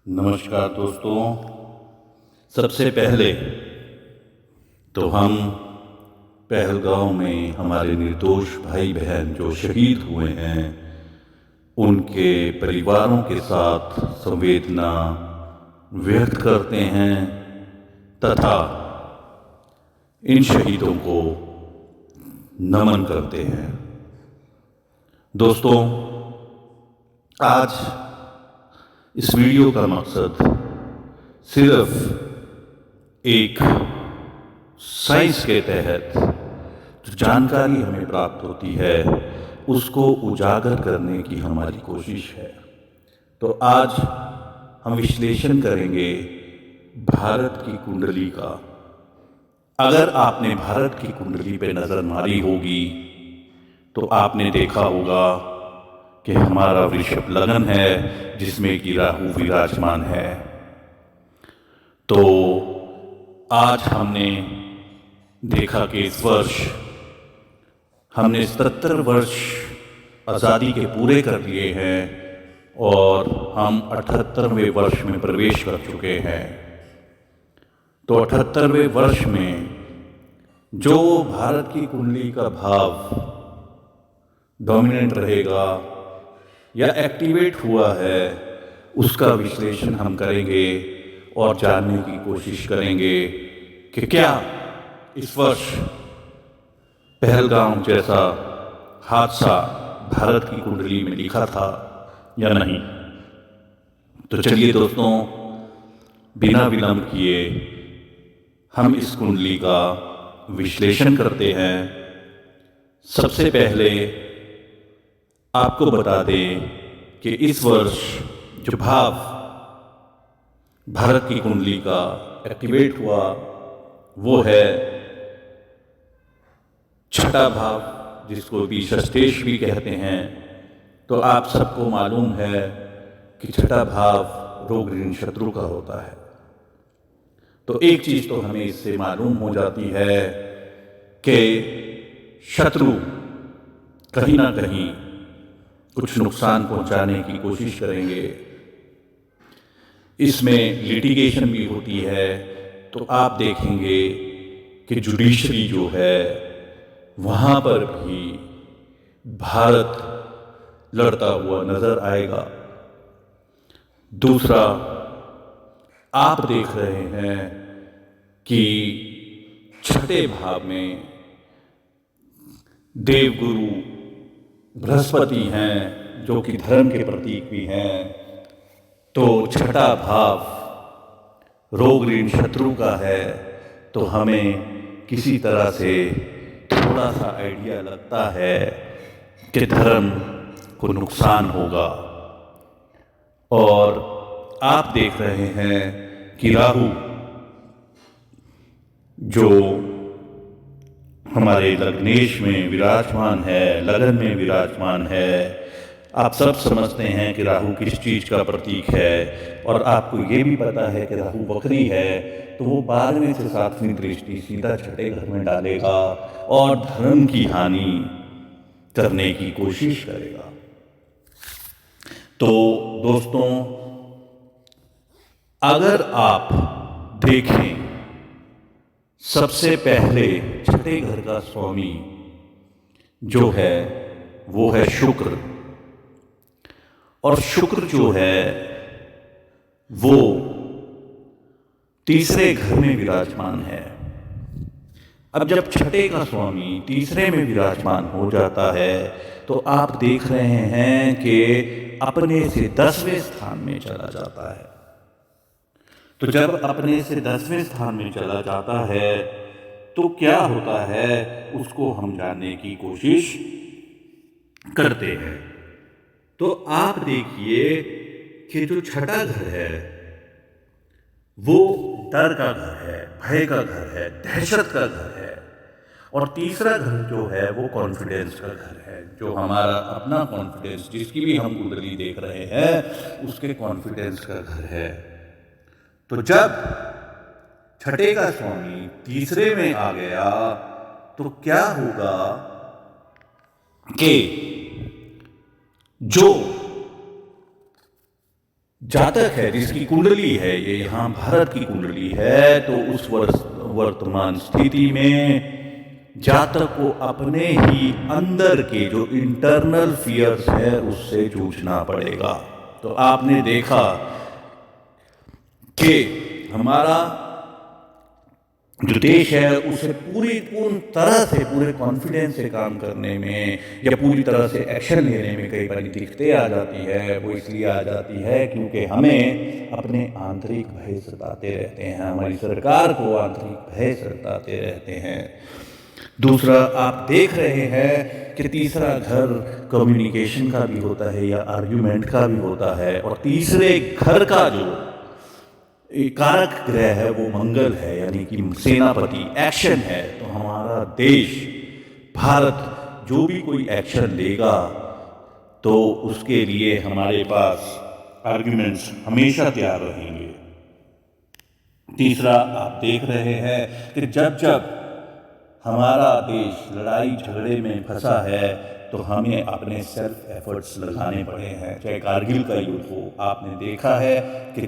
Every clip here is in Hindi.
नमस्कार दोस्तों। सबसे पहले तो हम पहलगांव में हमारे निर्दोष भाई बहन जो शहीद हुए हैं उनके परिवारों के साथ संवेदना व्यक्त करते हैं तथा इन शहीदों को नमन करते हैं। दोस्तों, आज इस वीडियो का मकसद सिर्फ एक साइंस के तहत जो जानकारी हमें प्राप्त होती है उसको उजागर करने की हमारी कोशिश है। तो आज हम विश्लेषण करेंगे भारत की कुंडली का। अगर आपने भारत की कुंडली पे नज़र मारी होगी तो आपने देखा होगा कि हमारा वृषभ लग्न है जिसमें कि राहु विराजमान है। तो आज हमने देखा कि इस वर्ष हमने 77 वर्ष आज़ादी के पूरे कर लिए हैं और हम 78वें वर्ष में प्रवेश कर चुके हैं। तो 78वें वर्ष में जो भारत की कुंडली का भाव डोमिनेंट रहेगा या एक्टिवेट हुआ है उसका विश्लेषण हम करेंगे और जानने की कोशिश करेंगे कि क्या इस वर्ष पहलगाम जैसा हादसा भारत की कुंडली में लिखा था या नहीं। तो चलिए दोस्तों, बिना विलंब किए हम इस कुंडली का विश्लेषण करते हैं। सबसे पहले आपको बता दें कि इस वर्ष जो भाव भारत की कुंडली का एक्टिवेट हुआ वो है छठा भाव, जिसको भी षष्ठेश भी कहते हैं। तो आप सबको मालूम है कि छठा भाव रोग ऋण शत्रु का होता है। तो एक चीज तो हमें इससे मालूम हो जाती है कि शत्रु कहीं ना कहीं कुछ नुकसान पहुंचाने की कोशिश करेंगे। इसमें लिटिगेशन भी होती है। तो आप देखेंगे कि जुडिशरी जो है वहां पर भी भारत लड़ता हुआ नजर आएगा। दूसरा, आप देख रहे हैं कि छठे भाव में देवगुरु बृहस्पति हैं जो कि धर्म के प्रतीक भी हैं। तो छठा भाव रोग ऋण शत्रु का है। तो हमें किसी तरह से थोड़ा सा आइडिया लगता है कि धर्म को नुकसान होगा। और आप देख रहे हैं कि राहु जो हमारे लग्नेश में विराजमान है, लगन में विराजमान है। आप सब समझते हैं कि राहु किस चीज का प्रतीक है और आपको ये भी पता है कि राहु वक्री है। तो वो 12वें से 7वीं दृष्टि सीधा छठे घर में डालेगा और धर्म की हानि करने की कोशिश करेगा। तो दोस्तों, अगर आप देखें, सबसे पहले छठे घर का स्वामी जो है वो है शुक्र। और शुक्र जो है वो तीसरे घर में विराजमान है। अब जब छठे का स्वामी तीसरे में विराजमान हो जाता है तो आप देख रहे हैं कि अपने से 10वें स्थान में चला जाता है। तो जब अपने से 10वें स्थान में चला जाता है तो क्या होता है उसको हम जानने की कोशिश करते हैं। तो आप देखिए कि जो छठा घर है वो डर का घर है, भय का घर है, दहशत का घर है। और तीसरा घर जो है वो कॉन्फिडेंस का घर है, जो हमारा अपना कॉन्फिडेंस, जिसकी भी हम कुंडली देख रहे हैं उसके कॉन्फिडेंस का घर है। तो जब छठे का स्वामी तीसरे में आ गया तो क्या होगा कि जो जातक है, जिसकी कुंडली है, ये यहाँ भारत की कुंडली है, तो उस वर्तमान स्थिति में जातक को अपने ही अंदर के जो इंटरनल फियर्स है उससे जूझना पड़ेगा। तो आपने देखा कि हमारा जो देश है उसे पूर्ण तरह से पूरे कॉन्फिडेंस से काम करने में या पूरी तरह से एक्शन लेने में कई बार दिक्कतें आ जाती है। वो इसलिए आ जाती है क्योंकि हमें अपने आंतरिक भय सताते रहते हैं, हमारी सरकार को आंतरिक भय सताते रहते हैं। दूसरा, आप देख रहे हैं कि तीसरा घर कम्युनिकेशन का भी होता है या आर्ग्यूमेंट का भी होता है, और तीसरे घर का जो कारक ग्रह है वो मंगल है, यानी कि सेनापति, एक्शन है। तो हमारा देश भारत जो भी कोई एक्शन लेगा तो उसके लिए हमारे पास आर्ग्यूमेंट्स हमेशा तैयार रहेंगे। तीसरा, आप देख रहे हैं कि जब जब हमारा देश लड़ाई झगड़े में फंसा है तो हमें अपने सेल्फ एफर्ट्स लगाने पड़े हैं। चाहे कारगिल का युद्ध हो, आपने देखा है कि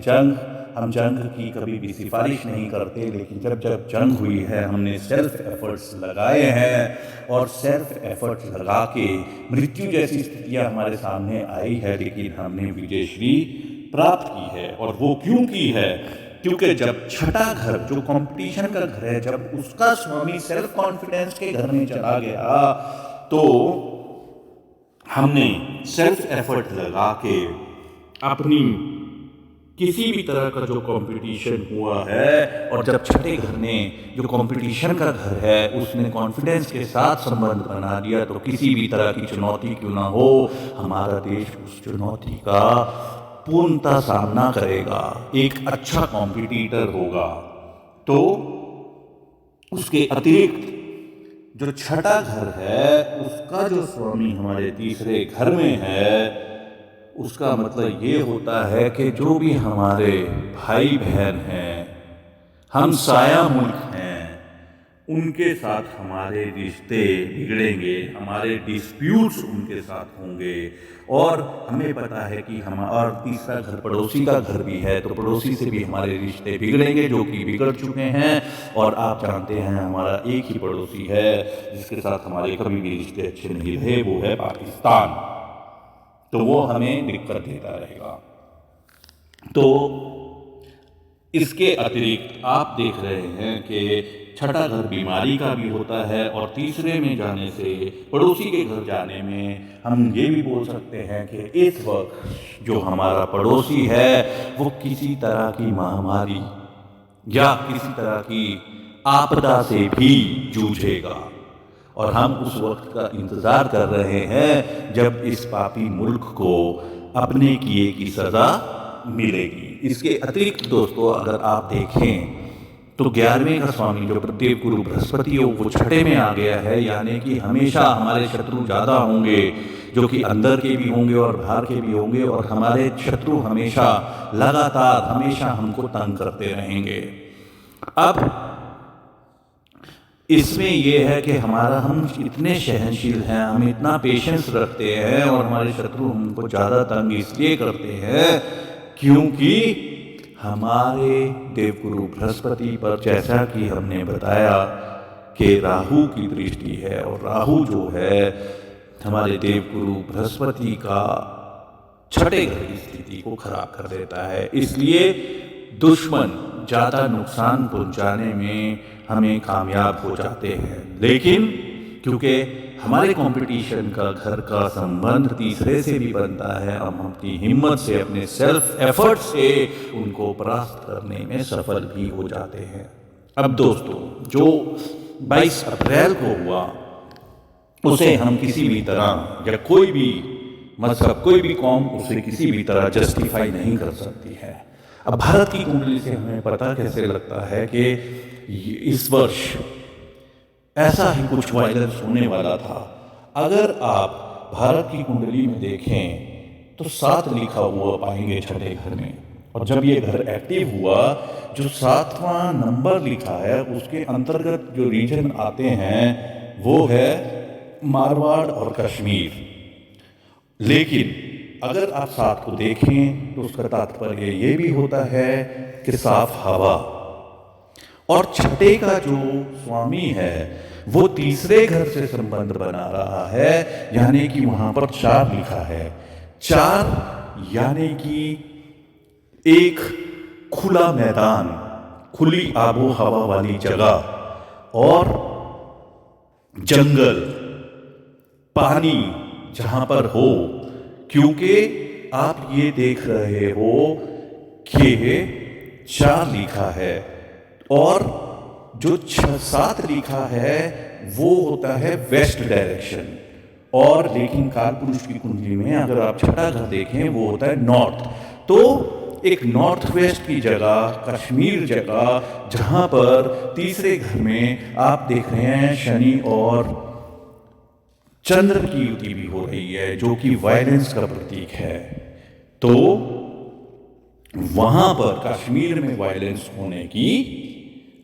हम जंग की कभी भी सिफारिश नहीं करते, लेकिन जब जब जंग हुई है हमने सेल्फ एफर्ट्स लगाए हैं, और सेल्फ एफर्ट्स लगा के मृत्यु जैसी स्थितियां हमारे सामने आई है, लेकिन हमने विजयश्री प्राप्त की है। और वो क्यों की है? क्योंकि जब छठा घर जो कंपटीशन का घर है, जब उसका स्वामी सेल्फ कॉन्फिडेंस के घर में चला गया तो हमने सेल्फ एफर्ट लगा के अपनी किसी भी तरह का जो कंपटीशन हुआ है, और जब छठे घर ने जो कंपटीशन का घर है उसने कॉन्फिडेंस के साथ संबंध बना दिया, तो किसी भी तरह की चुनौती क्यों ना हो, हमारा देश उस चुनौती का पूर्णतः सामना करेगा, एक अच्छा कॉम्पिटिटर होगा। तो उसके अतिरिक्त जो छठा घर है उसका जो स्वामी हमारे तीसरे घर में है, उसका मतलब ये होता है कि जो भी हमारे भाई बहन हैं, हम साया मुल्क हैं, उनके साथ हमारे रिश्ते बिगड़ेंगे, हमारे डिस्प्यूट्स उनके साथ होंगे। और हमें पता है कि और तीसरा घर पड़ोसी का घर भी है, तो पड़ोसी से भी हमारे रिश्ते बिगड़ेंगे, जो कि बिगड़ चुके हैं। और आप जानते हैं हमारा एक ही पड़ोसी है जिसके साथ हमारे कभी भी रिश्ते अच्छे नहीं रहे, वो है पाकिस्तान। तो वो हमें दिक्कत देता रहेगा। तो इसके अतिरिक्त आप देख रहे हैं कि छठा घर बीमारी का भी होता है, और तीसरे में जाने से, पड़ोसी के घर जाने में हम ये भी बोल सकते हैं कि इस वक्त जो हमारा पड़ोसी है वो किसी तरह की महामारी या किसी तरह की आपदा से भी जूझेगा, और हम उस वक्त का इंतजार कर रहे हैं जब इस पापी मुल्क को अपने किए की सजा मिलेगी। इसके अतिरिक्त दोस्तों, अगर आप देखें तो 11वें का स्वामी जो प्रत्येक गुरु बृहस्पति हो वो छठे में आ गया है, यानी कि हमेशा हमारे शत्रु ज़्यादा होंगे, जो कि अंदर के भी होंगे और बाहर के भी होंगे, और हमारे शत्रु हमेशा लगातार हमेशा हमको तंग करते रहेंगे। अब इसमें यह है कि हम इतने सहनशील हैं, हम इतना पेशेंस रखते हैं, और हमारे शत्रु हमको ज़्यादा तंग इसलिए करते हैं क्योंकि हमारे देवगुरु बृहस्पति पर, जैसा कि हमने बताया कि राहु की दृष्टि है, और राहु जो है हमारे देवगुरु बृहस्पति का छठे घर की स्थिति को खराब कर देता है। इसलिए दुश्मन ज़्यादा नुकसान पहुंचाने में हमें कामयाब हो जाते हैं, लेकिन क्योंकि हमारे कंपटीशन का घर का संबंध तीसरे से भी बनता है, हम अपनी हिम्मत से, अपने सेल्फ एफर्ट से उनको परास्त करने में सफल भी हो जाते हैं। अब दोस्तों, जो 22 अप्रैल को हुआ उसे हम किसी भी तरह, या कोई भी मजहब, कोई भी कौम उसे किसी भी तरह जस्टिफाई नहीं कर सकती है। अब भारत की कुंडली से हमें पता कैसे लगता है कि इस वर्ष ऐसा ही कुछ वायलेंस होने वाला था। अगर आप भारत की कुंडली में देखें तो 7 लिखा हुआ पाएंगे छठे घर में, और जब ये घर एक्टिव हुआ, जो 7वां नंबर लिखा है उसके अंतर्गत जो रीजन आते हैं वो है मारवाड़ और कश्मीर। लेकिन अगर आप 7 को देखें तो उसका तात्पर्य ये भी होता है कि साफ हवा। और छठे का जो स्वामी है वो तीसरे घर से संबंध बना रहा है, यानी कि वहां पर 4 लिखा है। 4 यानी कि एक खुला मैदान, खुली आबो हवा वाली जगह और जंगल, पानी जहां पर हो, क्योंकि आप ये देख रहे हो कि 4 लिखा है और जो 7 लिखा है वो होता है वेस्ट डायरेक्शन। और लेकिन कालपुरुष की कुंडली में अगर आप छठा घर देखें वो होता है नॉर्थ। तो एक नॉर्थ वेस्ट की जगह, कश्मीर जगह, जहां पर तीसरे घर में आप देख रहे हैं शनि और चंद्र की युति भी हो रही है, जो कि वायलेंस का प्रतीक है। तो वहां पर कश्मीर में वायलेंस होने की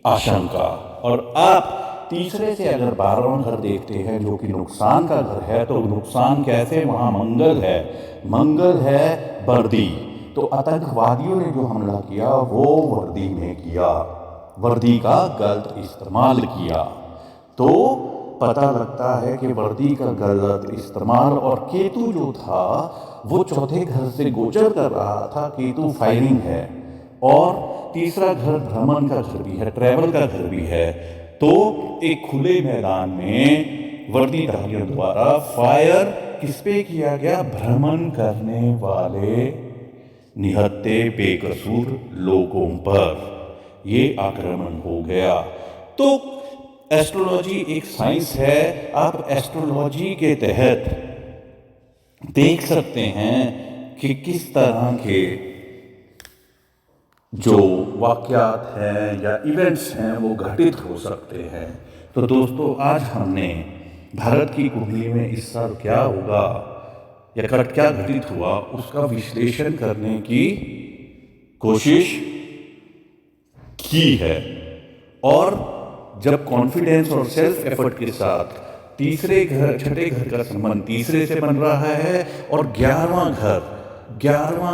आशंका। और आप तीसरे से अगर 12वां घर देखते हैं जो कि नुकसान का घर है, तो नुकसान कैसे? वहां मंगल है, मंगल है बर्दी। तो आतंकवादियों ने जो हमला किया वो वर्दी में किया, वर्दी का गलत इस्तेमाल किया। तो पता लगता है कि वर्दी का गलत इस्तेमाल। और केतु जो था वो चौथे घर से गोचर कर रहा था, केतु फायरिंग है और तीसरा घर भ्रमण का घर भी है, ट्रैवल का घर भी है। तो एक खुले मैदान में वर्दीधारियों द्वारा फायर किस पे किया गया? भ्रमण करने वाले निहत्थे बेकसूर लोगों पर ये आक्रमण हो गया। तो एस्ट्रोलॉजी एक साइंस है। आप एस्ट्रोलॉजी के तहत देख सकते हैं कि किस तरह के जो वाकयात हैं या इवेंट्स हैं वो घटित हो सकते हैं। तो दोस्तों, आज हमने भारत की कुंडली में इस साल क्या होगा या क्या घटित हुआ उसका विश्लेषण करने की कोशिश की है। और जब कॉन्फिडेंस और सेल्फ एफर्ट के साथ तीसरे घर, छठे घर का संबंध तीसरे से बन रहा है और 11वां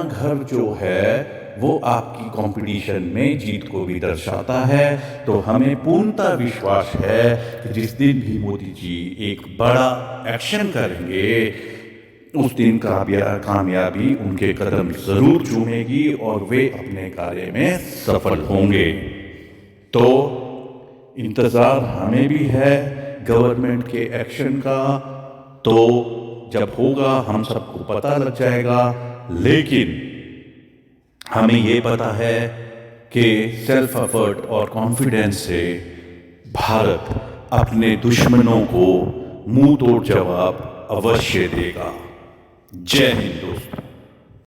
घर जो है वो आपकी कंपटीशन में जीत को भी दर्शाता है। तो हमें पूर्णतः विश्वास है कि जिस दिन भी मोदी जी एक बड़ा एक्शन करेंगे उस दिन कामयाबी उनके कदम जरूर चूमेगी और वे अपने कार्य में सफल होंगे। तो इंतजार हमें भी है गवर्नमेंट के एक्शन का। तो जब होगा हम सबको पता लग जाएगा। लेकिन हमें ये पता है कि सेल्फ एफर्ट और कॉन्फिडेंस से भारत अपने दुश्मनों को मुंह तोड़ जवाब अवश्य देगा। जय हिंद दोस्तों।